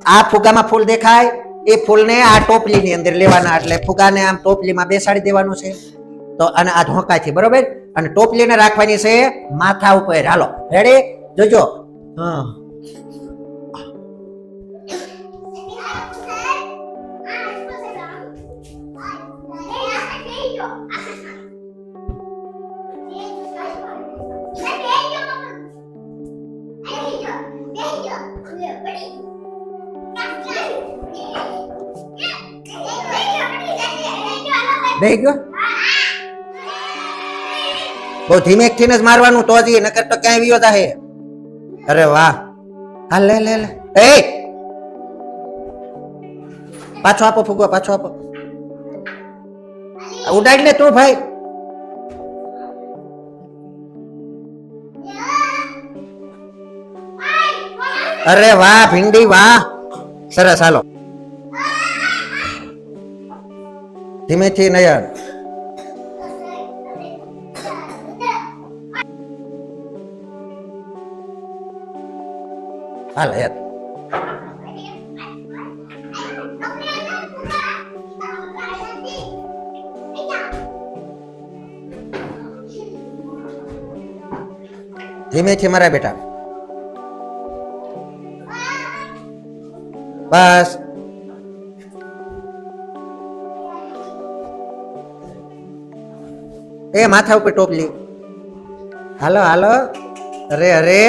આ ફુગામાં ફૂલ દેખાય એ ફૂલને આ ટોપલીની અંદર લેવાના એટલે ફુગાને આમ ટોપલીમાં બેસાડી દેવાનું છે તો અને આ ધોકાથી બરોબર અને ટોપલીને રાખવાની છે માથા ઉપર હાલો રેડી જોજો હા બેહી ગયો બહુ ધીમેકથી જ મારવાનું તો જ નકર તો ક્યાંય વિયો જાહે અરે વાહ હાલ લે લે લે એ પાછો આપો ફુગો પાછો આપો ઉડાડ લે તું ભાઈ અરે વાહ ભીંડી વાહ સરસ હાલો ધીમેથી નયન હાલ યાર ધીમેથી મારા બેટા બસ એ માથા ઉપર ટોપલી હાલો હાલો અરે અરે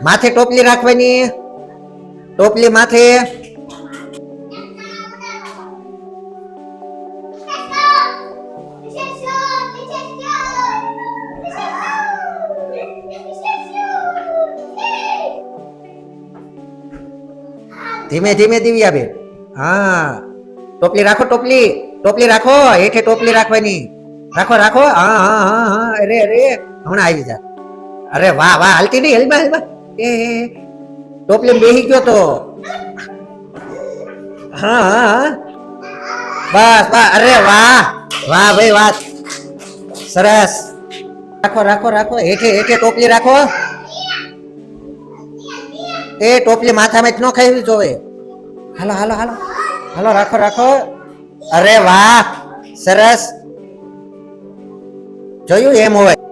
માથે ટોપલી રાખવાની ટોપલી માથે ધીમે ધીમે દિવ્યા બેન હા ટોપલી રાખો ટોપલી ટોપલી રાખો હેઠે ટોપલી રાખવાની રાખો રાખો હા હા હા હા અરે અરે હમણાં આવી જા અરે વાહ વાહ હાલતી નહીં હેલબા હેલબા એ ટોપલી બેહી ગયો તો હા હા હા બસ બસ અરે વાહ વાહ ભાઈ વાહ સરસ રાખો રાખો રાખો હેઠે હેઠે ટોપલી રાખો એ ટોપલી માથામાં જ ન ખાવી જોવે હાલો હાલો હાલો હાલો રાખો રાખો અરે વાહ સરસ જોયું એમ હોય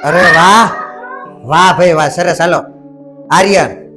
અરે વાહ વાહ ભાઈ વાહ સરસ હાલો આર્યન